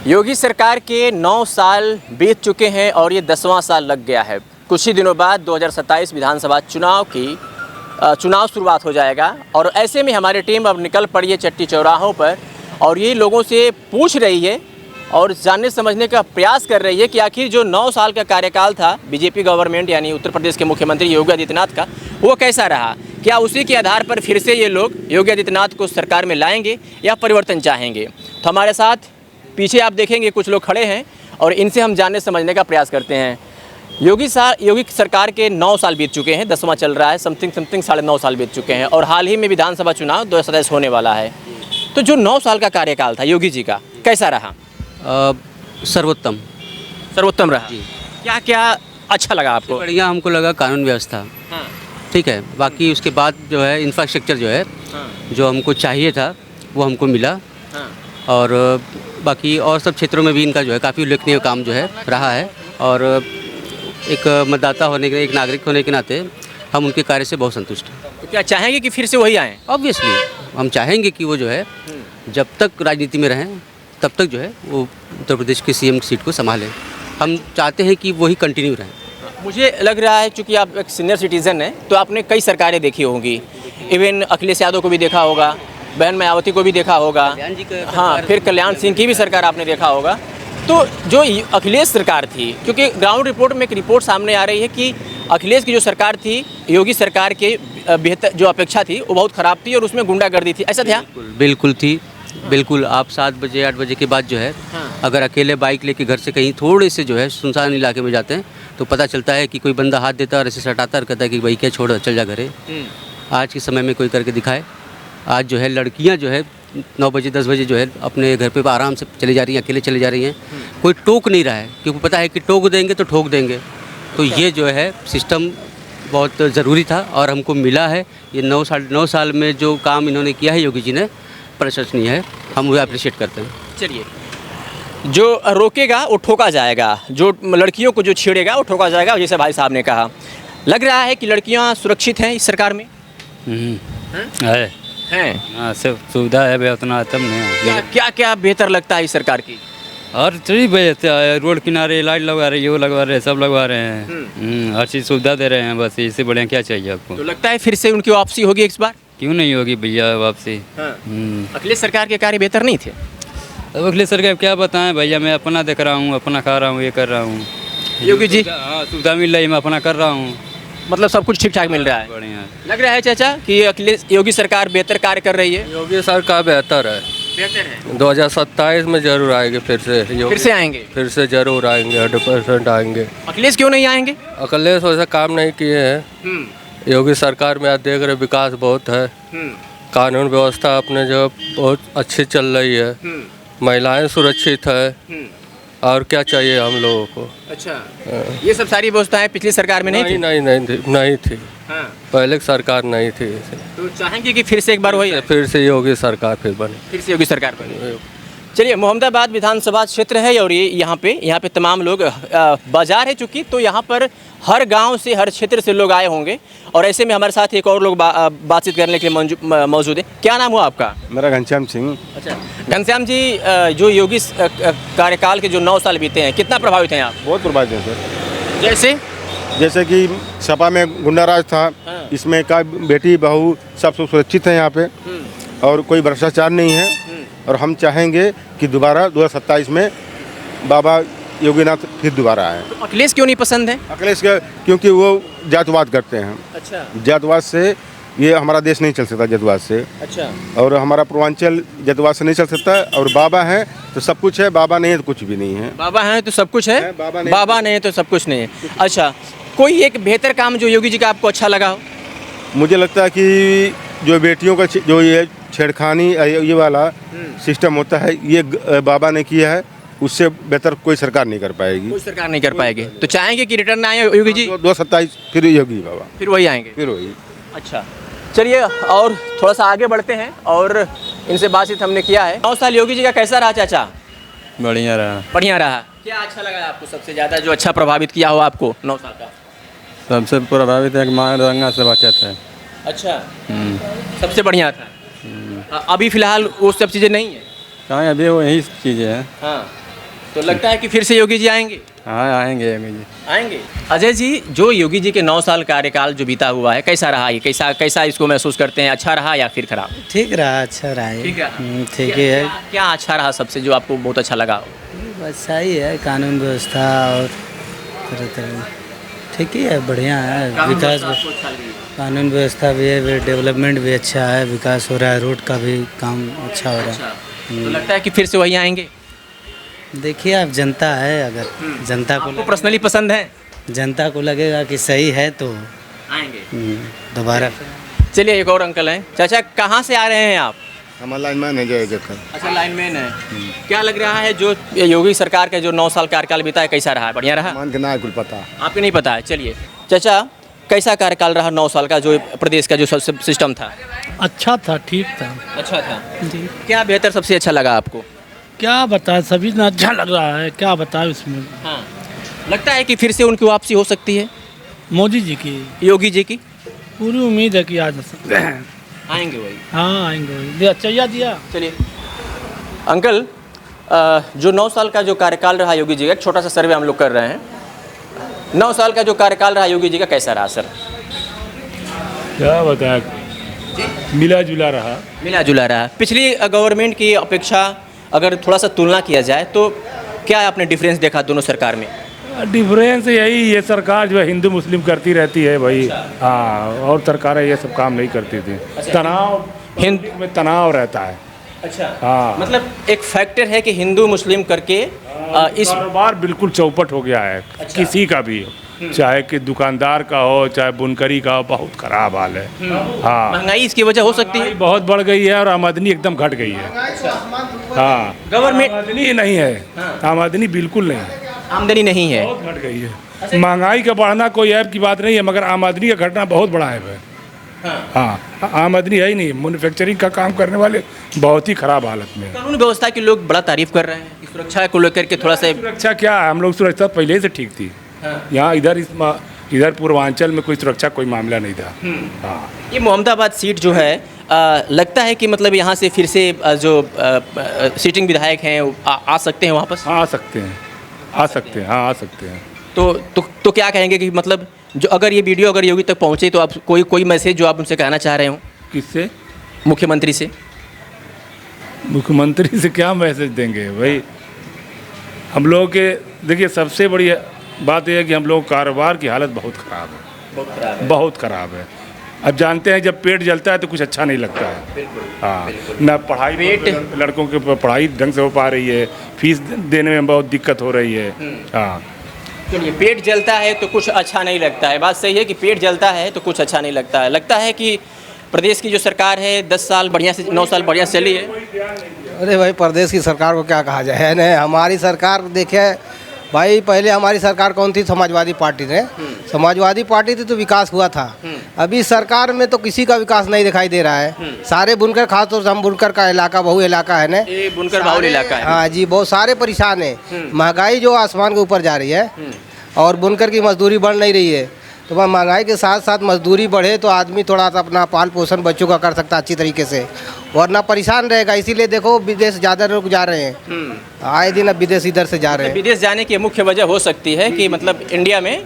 योगी सरकार के 9 साल बीत चुके हैं और ये 10वां साल लग गया है। कुछ ही दिनों बाद 2027 विधानसभा चुनाव शुरुआत हो जाएगा और ऐसे में हमारी टीम अब निकल पड़ी है चट्टी चौराहों पर और ये लोगों से पूछ रही है और जानने समझने का प्रयास कर रही है कि आखिर जो 9 साल का कार्यकाल था बीजेपी गवर्नमेंट यानी उत्तर प्रदेश के मुख्यमंत्री योगी आदित्यनाथ का, वो कैसा रहा। क्या उसी के आधार पर फिर से ये लोग योगी आदित्यनाथ को सरकार में लाएंगे या परिवर्तन चाहेंगे। तो हमारे साथ पीछे आप देखेंगे कुछ लोग खड़े हैं और इनसे हम जानने समझने का प्रयास करते हैं। योगी सरकार के 9 साल बीत चुके हैं, 10वां चल रहा है, समथिंग 9.5 साल बीत चुके हैं और हाल ही में विधानसभा चुनाव 2027 होने वाला है। तो जो 9 साल का कार्यकाल था योगी जी का, कैसा रहा। सर्वोत्तम रहा जी। क्या क्या अच्छा लगा आपको। बढ़िया हमको लगा कानून व्यवस्था। हाँ। ठीक है, बाकी उसके बाद जो है इंफ्रास्ट्रक्चर जो है, हाँ। जो हमको चाहिए था वो हमको मिला। हाँ। और बाकी और सब क्षेत्रों में भी इनका जो है काफ़ी उल्लेखनीय काम जो है रहा है और एक मतदाता होने के, एक नागरिक होने के नाते हम उनके कार्य से बहुत संतुष्ट हैं। तो क्या चाहेंगे कि फिर से वही आएँ। ऑब्वियसली हम चाहेंगे कि वो जो है जब तक राजनीति में रहें तब तक जो है वो उत्तर प्रदेश की सीएम सीट को संभालें। हम चाहते हैं कि वही कंटिन्यू रहें। मुझे लग रहा है चूँकि आप एक सीनियर सिटीज़न हैं तो आपने कई सरकारें देखी होंगी, इवन अखिलेश यादव को भी देखा होगा, बहन मायावती को भी देखा होगा, हाँ, फिर कल्याण सिंह की भी सरकार आपने देखा होगा। तो जो अखिलेश सरकार थी, क्योंकि ग्राउंड रिपोर्ट में एक रिपोर्ट सामने आ रही है कि अखिलेश की जो सरकार थी योगी सरकार के बेहतर जो अपेक्षा थी वो बहुत ख़राब थी और उसमें गुंडागर्दी थी, ऐसा था। बिल्कुल थी, बिल्कुल। आप 7 बजे 8 बजे के बाद जो है अगर अकेले बाइक लेके घर से कहीं थोड़े से जो है सुनसान इलाके में जाते हैं तो पता चलता है कि कोई बंदा हाथ देता है और ऐसे सटाता और कहता है कि भाई क्या छोड़ चल जा घरे। आज के समय में कोई करके दिखाए। आज जो है लड़कियां जो है 9 बजे 10 बजे जो है अपने घर पे आराम से चली जा रही हैं, अकेले चली जा रही हैं। कोई टोक नहीं रहा है क्योंकि पता है कि टोक देंगे तो ठोक देंगे। तो ये जो है सिस्टम बहुत ज़रूरी था और हमको मिला है। ये 9 साल में जो काम इन्होंने किया है योगी जी ने, प्रशंसनीय है, हम वो अप्रिशिएट करते हैं। चलिए, जो रोकेगा वो ठोका जाएगा, जो लड़कियों को जो छेड़ेगा वो ठोका जाएगा, जैसे भाई साहब ने कहा। लग रहा है कि लड़कियां सुरक्षित हैं इस सरकार में। हैं हाँ, सब सुविधा है, उतना तब नहीं। क्या क्या बेहतर लगता है इस सरकार की। हर चीज़ रोड किनारे लाइट लगा रहे हैं, ये लगा रहे हैं, सब लगवा रहे हैं। हर चीज़ सुविधा दे रहे हैं, बस इससे बढ़िया क्या चाहिए आपको। तो लगता है फिर से उनकी वापसी होगी इस बार। क्यों नहीं होगी भैया वापसी। अखिलेश सरकार के कार्य बेहतर नहीं थे। अब अखिलेश सरकार क्या बताएं भैया, मैं अपना देख रहा हूँ, अपना खा रहा हूँ, ये कर रहा हूँ। योगी जी सुविधा मिल रही है, मैं अपना कर रहा हूँ, मतलब सब कुछ ठीक ठाक मिल रहा है। बढ़िया लग रहा है चाचा कि अखिलेश योगी सरकार बेहतर कार्य कर रही है। योगी सरकार बेहतर है। 2027 में जरूर आएंगे, फिर से आएंगे, फिर से जरूर आएंगे, 100% आएंगे। अखिलेश क्यों नहीं आएंगे। अखिलेश वैसे काम नहीं किए हैं। योगी सरकार में आप देख रहे विकास बहुत है, कानून व्यवस्था अपने जो बहुत अच्छी चल रही है, महिलाएं सुरक्षित है, और क्या चाहिए हम लोगों को। अच्छा, ये सब सारी व्यवस्थाएं पिछली सरकार में नहीं थी। नहीं थी। हाँ। पहले की सरकार नहीं थी। तो चाहेंगे कि फिर से एक बार वही, फिर से योगी सरकार फिर से योगी सरकार बने। चलिए, मोहम्मदाबाद विधानसभा क्षेत्र है और ये यहाँ पे तमाम लोग, बाजार है चूँकि, तो यहाँ पर हर गांव से, हर क्षेत्र से लोग आए होंगे और ऐसे में हमारे साथ एक और लोग बातचीत करने के लिए मौजूद है। क्या नाम हुआ आपका। मेरा घनश्याम सिंह। अच्छा घनश्याम जी, जो योगी कार्यकाल के जो 9 साल बीते हैं, कितना प्रभावित हैं आप। बहुत प्रभावित हैं सर। जैसे कि सपा में गुंडाराज था। हाँ। इसमें का बेटी बहू सब सुरक्षित है यहाँ पे और कोई भ्रष्टाचार नहीं है और हम चाहेंगे कि दोबारा 2027 में बाबा योगीनाथ फिर दोबारा आए। तो अखिलेश क्यों नहीं पसंद है। अखिलेश का क्योंकि वो जातवाद करते हैं। अच्छा। जातवाद से ये हमारा देश नहीं चल सकता, जातवाद से। अच्छा। और हमारा पूर्वांचल जातवाद से नहीं चल सकता और बाबा है तो सब कुछ है, बाबा नहीं है तो कुछ भी नहीं है। बाबा है तो सब कुछ है, बाबा नहीं है तो सब कुछ नहीं है। अच्छा, कोई एक बेहतर काम जो योगी जी का आपको अच्छा लगा हो। मुझे लगता है कि जो बेटियों का जो ये छेड़खानी ये वाला सिस्टम होता है, ये बाबा ने किया है, उससे बेहतर कोई सरकार नहीं कर पाएगी। कोई सरकार नहीं कर पाएगी। तो चाहेंगे कि रिटर्न आए योगी जी। 2027 फिर योगी बाबा, फिर वही आएंगे, फिर वही। अच्छा, चलिए और थोड़ा सा आगे बढ़ते हैं और इनसे बातचीत हमने किया है। 9 साल योगी जी का कैसा रहा चाचा। बढ़िया रहा। बढ़िया रहा। क्या अच्छा लगा आपको सबसे ज़्यादा, जो अच्छा प्रभावित किया हो आपको 9 साल का। सबसे प्रभावित है कि माँ दंगा से बचत है। अच्छा, सबसे बढ़िया था। अभी फिलहाल वो सब चीज़ें नहीं है। कहाँ, अभी वही चीज़ें हैं। हाँ, तो लगता है कि फिर से योगी जी आएंगे? हाँ आएंगे जी। आएंगे। अजय जी, जो योगी जी के 9 साल कार्यकाल जो बीता हुआ है, कैसा रहा ये? कैसा कैसा इसको महसूस करते हैं? अच्छा रहा या फिर खराब? ठीक रहा, अच्छा रहा है। ठीक रहा। ठीक ही है। क्या अच्छा रहा सबसे, जो आपको बहुत अच्छा लगा? अच्छा ही है, कानून व्यवस्था और तरह तरह ठीक ही है, बढ़िया है। विकास कानून व्यवस्था भी है, डेवलपमेंट भी अच्छा है, विकास हो रहा है, रोड का भी काम अच्छा हो रहा है। तो लगता है कि फिर से वही आएंगे? देखिए आप, जनता है, अगर जनता को पर्सनली पसंद है, जनता को लगेगा कि सही है तो आएंगे दोबारा। चलिए, एक और अंकल हैं। चाचा, कहाँ से आ रहे हैं आप? हमारा लाइनमैन है जय जखर। अच्छा, लाइनमैन है। क्या लग रहा है जो योगी सरकार के जो 9 साल कार्यकाल बीता है, कैसा रहा है? बढ़िया रहा? मान के ना कुछ पता आपको नहीं पता है? चलिए चाचा, कैसा कार्यकाल रहा 9 साल का, जो प्रदेश का जो सिस्टम था? अच्छा था, ठीक था अच्छा था जी। क्या बेहतर सबसे अच्छा लगा आपको? क्या बताएं, सभी ना अच्छा लग रहा है, क्या बताएं उसमें। हाँ, लगता है कि फिर से उनकी वापसी हो सकती है मोदी जी की, योगी जी की? पूरी उम्मीद है कि आ जा सकते हैं। आएंगे वही? हाँ आएंगे वही। दिया चाहिए दिया। चलिए अंकल, जो 9 साल का जो कार्यकाल रहा योगी जी का, एक छोटा सा सर्वे हम लोग कर रहे हैं। 9 साल का जो कार्यकाल रहा योगी जी का, कैसा रहा सर? क्या बताया, मिला जुला रहा। मिला जुला रहा। पिछली गवर्नमेंट की अपेक्षा अगर थोड़ा सा तुलना किया जाए तो क्या आपने डिफरेंस देखा दोनों सरकार में? डिफरेंस यही, ये सरकार जो है हिंदू मुस्लिम करती रहती है भाई। हाँ, और सरकारें ये सब काम नहीं करती थी। तनाव, हिंद में तनाव रहता है। अच्छा। हाँ, मतलब एक फैक्टर है कि हिंदू मुस्लिम करके इस कारोबार बिल्कुल चौपट हो गया है। किसी का भी, चाहे कि दुकानदार का हो, चाहे बुनकरी का हो, बहुत खराब हाल है। हाँ, महंगाई इसकी वजह हो सकती है? बहुत बढ़ गई है और आमदनी एकदम घट गई है। हाँ, गवर्नमेंट आमदनी नहीं है, आमदनी बिल्कुल नहीं है, आमदनी नहीं है। बहुत घट गई है। महंगाई का बढ़ना कोई ऐप की बात नहीं है, मगर आमदनी का घटना बहुत बड़ा है। हाँ, आमदनी है ही नहीं। मैन्युफैक्चरिंग का काम करने वाले बहुत ही खराब हालत में। कानून व्यवस्था के लोग बड़ा तारीफ कर रहे हैं कि सुरक्षा को लेकर के थोड़ा सा। सुरक्षा क्या है, हम लोग सुरक्षा पहले से ठीक थी। यहाँ इधर पूर्वांचल में कोई सुरक्षा कोई मामला नहीं था। हाँ, ये मोहम्मदाबाद सीट जो है, लगता है कि मतलब यहाँ से फिर से जो सीटिंग विधायक हैं आ सकते हैं वापस? हाँ आ सकते हैं, आ सकते हैं, हाँ आ सकते हैं। तो क्या कहेंगे कि मतलब जो अगर ये वीडियो अगर योगी तक पहुँचे तो आप कोई मैसेज जो आप उनसे कहना चाह रहे हो? किससे? मुख्यमंत्री से। मुख्यमंत्री से क्या मैसेज देंगे भाई? हम लोगों के देखिए, सबसे बड़ी बात यह है कि हम लोग कारोबार की हालत बहुत ख़राब है, बहुत ख़राब है। अब जानते हैं जब पेट जलता है तो कुछ अच्छा नहीं लगता है। हाँ, ना पढ़ाई, लड़कों की पढ़ाई ढंग से हो पा रही है, फीस देने में बहुत दिक्कत हो रही है। हाँ, चलिए, पेट जलता है तो कुछ अच्छा नहीं लगता है, बात सही है कि पेट जलता है तो कुछ अच्छा नहीं लगता है। लगता है कि प्रदेश की जो सरकार है 10 साल बढ़िया से, 9 साल बढ़िया चली है। अरे भाई, प्रदेश की सरकार को क्या कहा जाए, है ना। हमारी सरकार देखे भाई, पहले हमारी सरकार कौन थी? समाजवादी पार्टी ने। समाजवादी पार्टी थी तो विकास हुआ था। अभी सरकार में तो किसी का विकास नहीं दिखाई दे रहा है। सारे बुनकर, खास तौर से हम बुनकर का इलाका, बहु इलाका है ना, ये बुनकर बाहुल इलाका है। हाँ जी, बहुत सारे परेशान है। महंगाई जो आसमान के ऊपर जा रही है और बुनकर की मजदूरी बढ़ नहीं रही है। तो वह महंगाई के साथ साथ मजदूरी बढ़े तो आदमी थोड़ा सा अपना पाल पोषण बच्चों का कर सकता अच्छी तरीके से, वरना परेशान रहेगा। इसीलिए देखो, विदेश ज़्यादा लोग जा रहे हैं, आए दिन अब विदेश इधर से जा रहे हैं। विदेश जाने की मुख्य वजह हो सकती है कि मतलब इंडिया में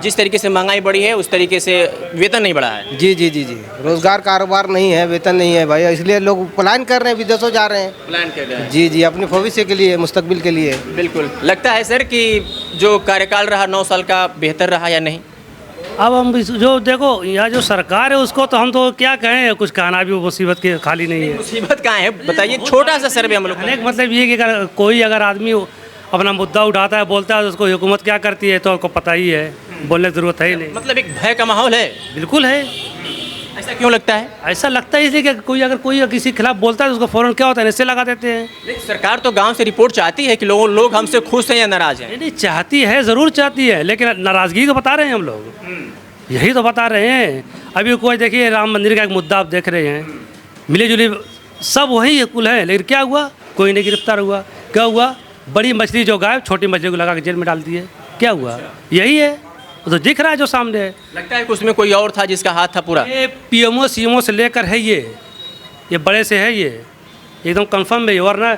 जिस तरीके से महंगाई बढ़ी है उस तरीके से वेतन नहीं बढ़ा है। जी जी जी जी, रोजगार कारोबार नहीं है, वेतन नहीं है भाई, इसलिए लोग प्लान कर रहे हैं, विदेशों जा रहे हैं। प्लान कर रहे हैं जी जी, अपने भविष्य के लिए, मुस्तकबिल के लिए। बिल्कुल। लगता है सर कि जो कार्यकाल रहा 9 साल का बेहतर रहा या नहीं? अब हम जो देखो, यहाँ जो सरकार है उसको तो हम तो क्या कहें, कुछ कहना भी मुसीबत की खाली नहीं है। मुसीबत कहाँ है बताइए, छोटा सा सर्वे हम लोग। अनेक मतलब ये कि अगर कोई आदमी अपना मुद्दा उठाता है, बोलता है, तो उसको हुकूमत क्या करती है तो आपको पता ही है, बोलने की जरूरत है ही नहीं। मतलब एक भय का माहौल है। बिल्कुल है। ऐसा क्यों लगता है? ऐसा लगता है इसलिए कि कोई किसी के खिलाफ बोलता है तो उसको फ़ौरन क्या होता है, ऐसे लगा देते हैं। लेकिन सरकार तो गांव से रिपोर्ट चाहती है कि लोग हमसे खुश हैं या नाराज हैं। नहीं, चाहती है, ज़रूर चाहती है, लेकिन नाराज़गी तो बता रहे हैं हम लोग, यही तो बता रहे हैं। अभी कोई देखिए, राम मंदिर का एक मुद्दा आप देख रहे हैं, मिले जुले सब वही कुल है, लेकिन क्या हुआ? कोई नहीं गिरफ्तार हुआ। क्या हुआ? बड़ी मछली जो गायब, छोटी मछली को लगा के जेल में डाल दिए। क्या हुआ? यही है, तो दिख रहा है जो सामने है। लगता है कि उसमें कोई और था जिसका हाथ था पूरा। ये पीएमओ सीएमओ से लेकर है, ये बड़े से है, ये एकदम कंफर्म है। वरना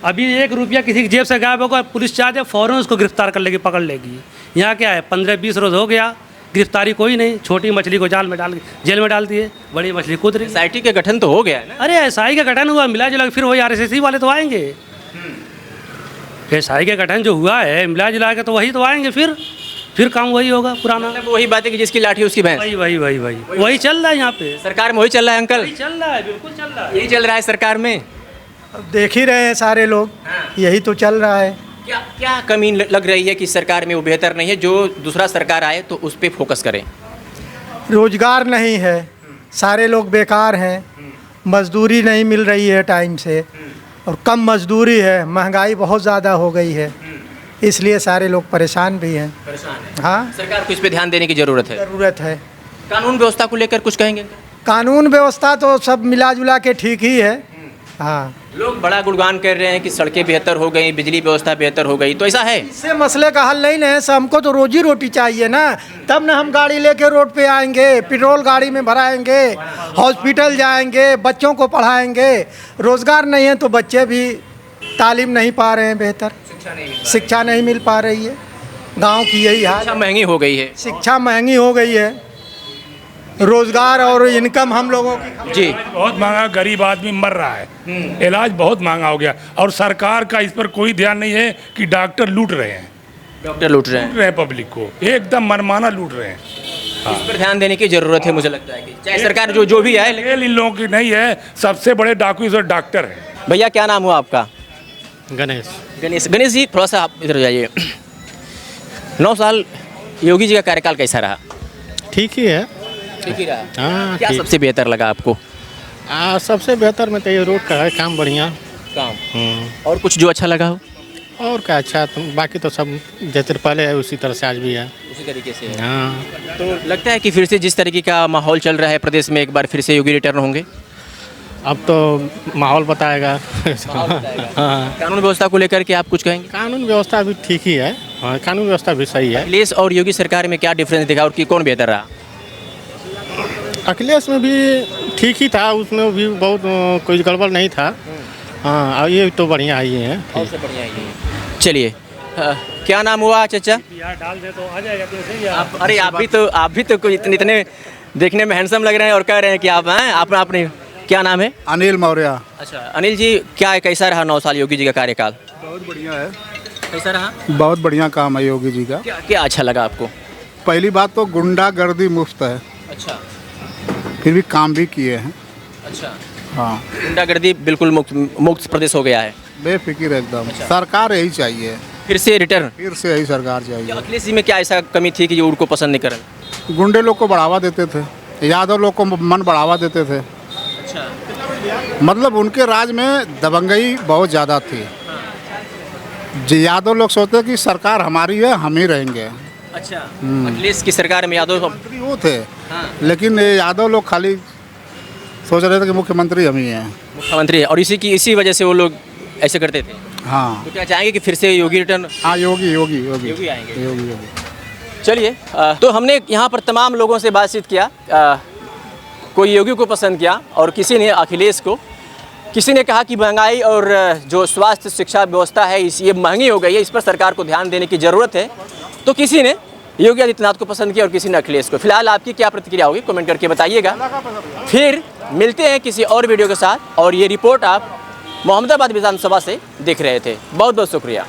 अभी 1 रुपया किसी की जेब से गायब होगा, पुलिस चाहे फ़ौरन उसको गिरफ्तार कर लेगी, पकड़ लेगी। यहाँ क्या है, 15-20 रोज़ हो गया, गिरफ्तारी कोई नहीं। छोटी मछली को जाल में डाल जेल में डाल दिए, बड़ी मछली कूद रही। SIT का गठन तो हो गया है ना? अरे SI का गठन हुआ, मिला जुला फिर वही RSS वाले तो आएंगे। SI का गठन जो हुआ है, मिला जुला के तो वही तो आएंगे, फिर काम वही होगा पुराना। मतलब वही बात है कि जिसकी लाठी उसकी भैंस। वही चल रहा है यहाँ पे। सरकार में वही चल रहा है अंकल? वही चल रहा है, बिल्कुल चल रहा है। यही चल रहा है सरकार में? अब देख ही रहे हैं सारे लोग, यही तो चल रहा है। क्या क्या कमी लग रही है कि सरकार में वो बेहतर नहीं है, जो दूसरा सरकार आए तो उस पर फोकस करें? रोजगार नहीं है, सारे लोग बेकार हैं, मजदूरी नहीं मिल रही है टाइम से, और कम मजदूरी है, महंगाई बहुत ज़्यादा हो गई है, इसलिए सारे लोग परेशान भी हैं। हाँ, सरकार को इस पे ध्यान देने की ज़रूरत है। ज़रूरत है। कानून व्यवस्था को लेकर कुछ कहेंगे? कानून व्यवस्था तो सब मिला जुला के ठीक ही है। हाँ, लोग बड़ा गुणगान कर रहे हैं कि सड़कें बेहतर हो गई, बिजली व्यवस्था बेहतर हो गई, तो ऐसा है? इससे मसले का हल नहीं है। हमको तो रोजी रोटी चाहिए ना, तब ना हम गाड़ी लेके रोड पे आएंगे, पेट्रोल गाड़ी में भराएंगे, हॉस्पिटल जाएंगे, बच्चों को पढ़ाएंगे। रोज़गार नहीं है तो बच्चे भी तालीम नहीं पा रहे हैं, बेहतर शिक्षा नहीं मिल पा रही है। गांव की यही हाल। शिक्षा महंगी हो गई है। शिक्षा महंगी हो गई है, रोज़गार और इनकम हम लोगों की जी बहुत महंगा, गरीब आदमी मर रहा है, इलाज बहुत महंगा हो गया, और सरकार का इस पर कोई ध्यान नहीं है कि डॉक्टर लूट रहे हैं, डॉक्टर लूट रहे हैं पब्लिक को, एकदम मनमाना लूट रहे हैं। इस पर ध्यान देने की जरूरत है, मुझे लगता है कि चाहे सरकार जो भी है। खेल इन लोगों की नहीं है, सबसे बड़े डाकू इस वक्त डॉक्टर है। भैया क्या नाम हुआ आपका? गणेश जी, थोड़ा सा आप इधर जाइए। 9 साल योगी जी का कार्यकाल कैसा रहा? ठीक ही है। ठीक ही रहा। हाँ, क्या ठीक। सबसे बेहतर लगा आपको? सबसे बेहतर में तो ये रोड का है काम बढ़िया। काम और कुछ जो अच्छा लगा हो? और क्या अच्छा, तो बाकी तो सब जैसे पहले है उसी तरह से आज भी है, उसी तरीके से है। हाँ। तो लगता है कि फिर से जिस तरीके का माहौल चल रहा है प्रदेश में, एक बार फिर से योगी रिटर्न होंगे? अब तो माहौल बताएगा। हाँ। कानून व्यवस्था को लेकर के आप कुछ कहेंगे? कानून व्यवस्था भी ठीक ही है। हाँ, कानून व्यवस्था भी सही है। अखिलेश और योगी सरकार में क्या डिफरेंस दिखा और कि कौन बेहतर रहा? अखिलेश में भी ठीक ही था, उसमें भी बहुत कोई गड़बड़ नहीं था। हाँ, और ये तो बढ़िया ही है। और से बढ़िया ही है। चलिए, क्या नाम हुआ चाचा? डाल दे तो आ जाएगा। आप, अरे आप भी तो कोई इतने देखने में हैंडसम लग रहे हैं और कह रहे हैं कि आप हैं। आपने क्या नाम है? अनिल मौर्य। अच्छा अनिल जी, कैसा रहा 9 साल योगी जी का कार्यकाल? बहुत बढ़िया है। कैसा रहा? बहुत बढ़िया काम है योगी जी का। क्या अच्छा लगा आपको? पहली बात तो गुंडागर्दी मुफ्त है। अच्छा। फिर भी काम भी किए हैं। अच्छा। हाँ, गुंडागर्दी बिल्कुल मुक्त प्रदेश हो गया है, बेफिक्र एकदम। सरकार यही चाहिए, फिर से रिटर्न। फिर से यही सरकार चाहिए। अखिलेश जी में क्या ऐसा कमी थी कि जो उनको पसंद नहीं कर? गुंडे लोग को बढ़ावा देते थे, यादव लोग को मन बढ़ावा देते थे। अच्छा। मतलब उनके राज में दबंगई बहुत ज़्यादा थी। जो यादव लोग सोचते कि सरकार हमारी है, हम ही रहेंगे। अच्छा। अखिलेश की सरकार में यादव मंत्री वो थे। हाँ। लेकिन ये यादव लोग खाली सोच रहे थे कि मुख्यमंत्री हम ही हैं। मुख्यमंत्री, और इसी वजह से वो लोग ऐसे करते थे। हाँ, तो क्या चाहेंगे कि फिर से योगी रिटर्न? हाँ, योगी आएंगे। योगी। चलिए, तो हमने यहाँ पर तमाम लोगों से बातचीत किया। कोई योगी को पसंद किया और किसी ने अखिलेश को। किसी ने कहा कि महंगाई और जो स्वास्थ्य शिक्षा व्यवस्था है ये महंगी हो गई है, इस पर सरकार को ध्यान देने की ज़रूरत है। तो किसी ने योगी आदित्यनाथ को पसंद किया और किसी ने अखिलेश को। फिलहाल आपकी क्या प्रतिक्रिया होगी कमेंट करके बताइएगा। फिर मिलते हैं किसी और वीडियो के साथ। और ये रिपोर्ट आप मोहम्मदाबाद विधानसभा से देख रहे थे। बहुत बहुत शुक्रिया।